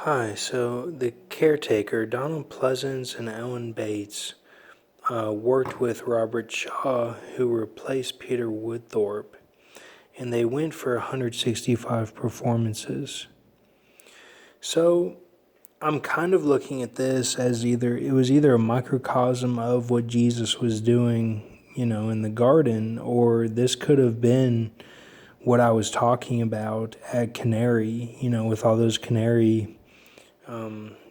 Hi, so the caretaker, Donald Pleasance and Ellen Bates, worked with Robert Shaw, who replaced Peter Woodthorpe, and they went for 165 performances. So I'm kind of looking at this as either a microcosm of what Jesus was doing, in the garden, or this could have been what I was talking about at Canary, with all those Canary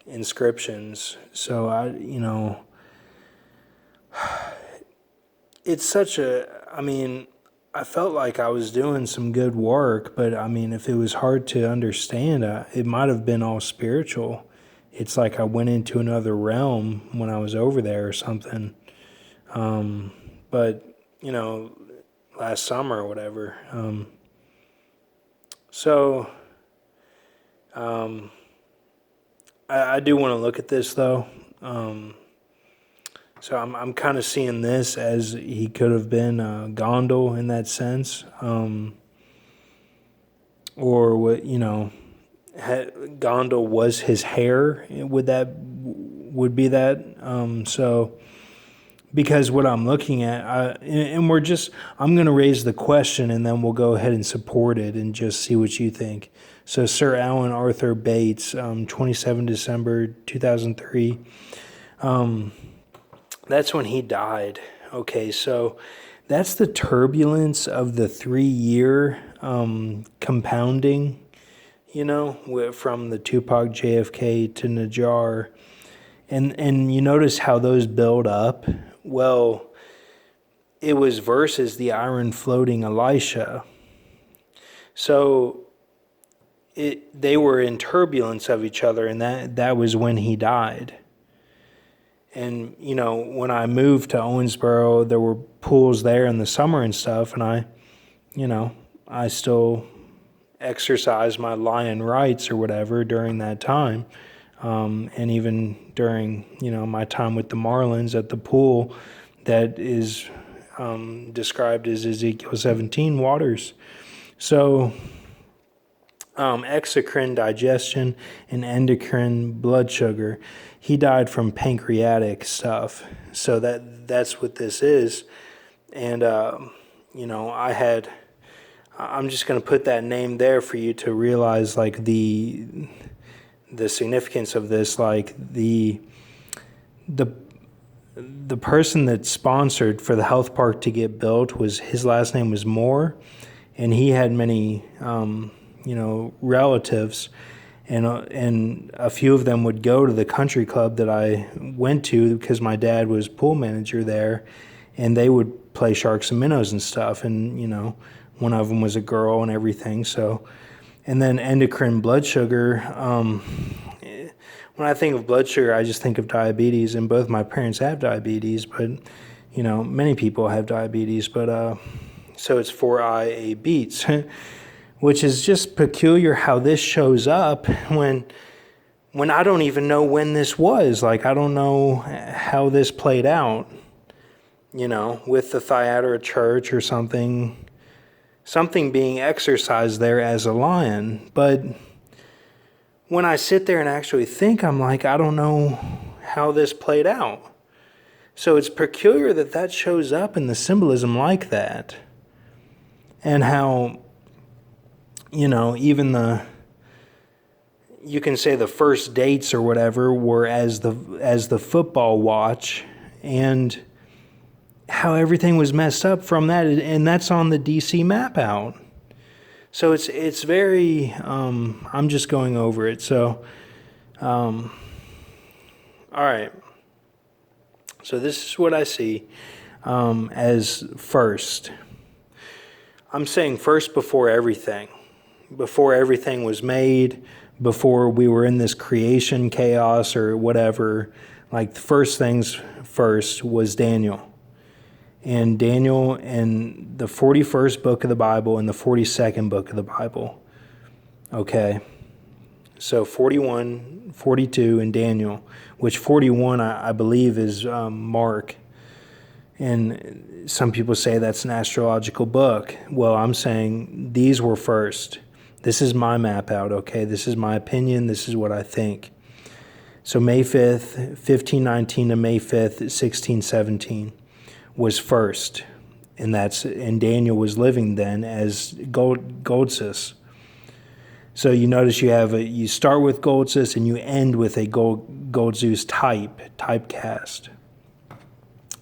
inscriptions. So it's I felt like I was doing some good work, but if it was hard to understand, it might have been all spiritual. It's like I went into another realm when I was over there or something. But, last summer or whatever. So, um, I do want to look at this though. So I'm kind of seeing this as he could have been gonduL in that sense, or what gonduL was his hair. Would be that? So because what I'm looking at, I'm going to raise the question and then we'll go ahead and support it and just see what you think. So Sir Alan Arthur Bates, 27 December 2003. That's when he died. Okay, so that's the turbulence of the 3 year compounding, from the Tupac JFK to Najjar. And you notice how those build up? Well, it was versus the iron floating Elisha. So they were in turbulence of each other, and that was when he died. And, when I moved to Owensboro, there were pools there in the summer and stuff, and I still exercised my lion rights or whatever during that time. And even during, my time with the Marlins at the pool that is described as Ezekiel 17 waters. So exocrine digestion and endocrine blood sugar. He died from pancreatic stuff. So that's what this is. And, I'm just going to put that name there for you to realize like the significance of this. Like the person that sponsored for the health park to get built his last name was Moore, and he had many relatives, and a few of them would go to the country club that I went to because my dad was pool manager there, and they would play sharks and minnows and stuff, and one of them was a girl and everything. So, and then endocrine blood sugar. When I think of blood sugar, I just think of diabetes, and both my parents have diabetes, but many people have diabetes, but so it's 4IA beats. Which is just peculiar how this shows up when I don't even know when this was. Like, I don't know how this played out, with the Thyatira Church or something being exercised there as a lion. But when I sit there and actually think, I'm like, I don't know how this played out. So it's peculiar that shows up in the symbolism like that. And how even you can say the first dates or whatever were as the football watch, and how everything was messed up from that, and that's on the DC map out. So it's very, I'm just going over it. So, all right. So this is what I see as first. I'm saying first before everything. Before everything was made, before we were in this creation chaos or whatever, like the first things first was Daniel. And Daniel in the 41st book of the Bible and the 42nd book of the Bible. Okay. So 41, 42, and Daniel, which 41 I believe is Mark. And some people say that's an astrological book. Well, I'm saying these were first. This is my map out, okay? This is my opinion. This is what I think. So May 5th, 1519 to May 5th, 1617 was first. And Daniel was living then as Goldsus. So you notice you start with Goldsus and you end with a Gold Zeus typecast.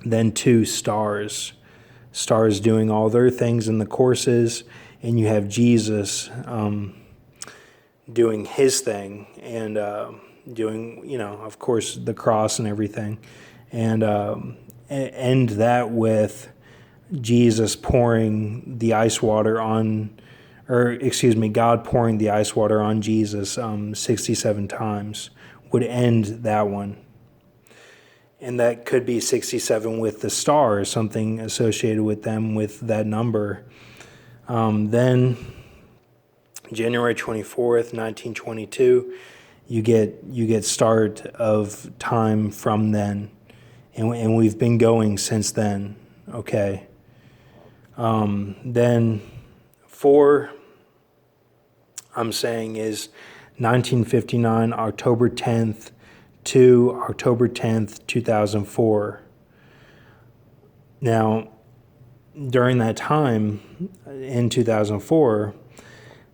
Then 2 stars. Stars doing all their things in the courses, and you have Jesus doing his thing and doing, of course, the cross and everything. And end that with Jesus pouring the ice water on, God pouring the ice water on Jesus 67 times would end that one. And that could be 67 with the stars, something associated with them with that number. Then January 24th, 1922, you get start of time from then. And we've been going since then, okay? Then 4, I'm saying, is 1959, October 10th to October 10th, 2004. Now, during that time, in 2004,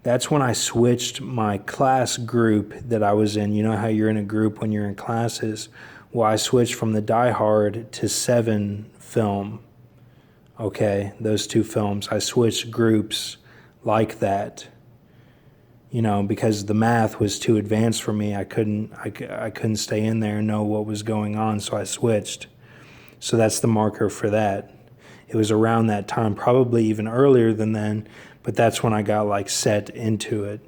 that's when I switched my class group that I was in. You know how you're in a group when you're in classes? Well, I switched from the Die Hard to 7 film. Okay, those 2 films. I switched groups like that. Because the math was too advanced for me. I couldn't stay in there and know what was going on, so I switched. So that's the marker for that. It was around that time, probably even earlier than then, but that's when I got set into it.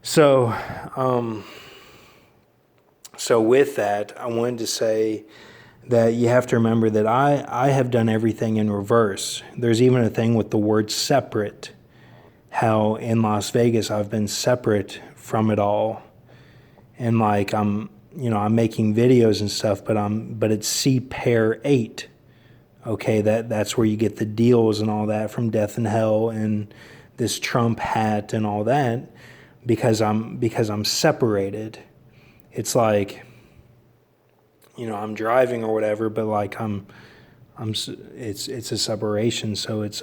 So, so with that, I wanted to say that you have to remember that I have done everything in reverse. There's even a thing with the word separate. How in Las Vegas I've been separate from it all, and I'm making videos and stuff, but it's C pair 8. Okay, that's where you get the deals and all that from Death and Hell and this Trump hat and all that, because I'm separated. It's I'm driving or whatever, but it's a separation, so it's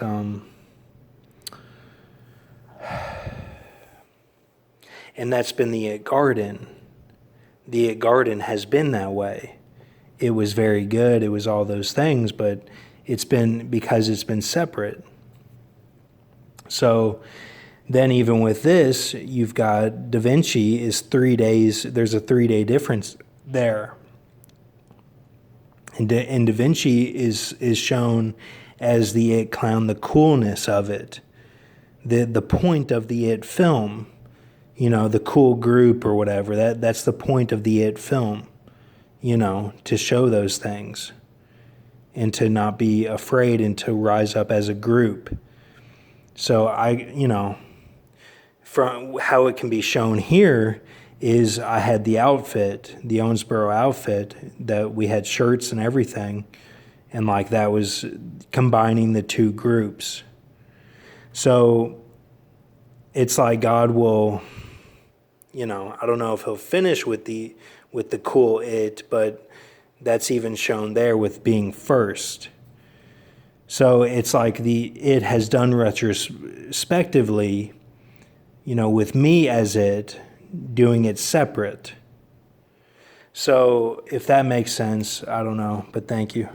and that's been the It Garden. The It Garden has been that way. It was very good. It was all those things, but it's been because it's been separate. So then even with this, you've got Da Vinci is 3 days. There's a 3-day difference there. And Da Vinci is shown as the It clown, the coolness of it. The point of the It film, the cool group or whatever, that's the point of the It film, to show those things and to not be afraid and to rise up as a group. So from how it can be shown here is I had the outfit, the Owensboro outfit, that we had shirts and everything, and that was combining the 2 groups. So it's God will, I don't know if he'll finish with the cool It, but that's even shown there with being first. So it's the It has done retrospectively, with me as It, doing it separate. So if that makes sense, I don't know, but thank you.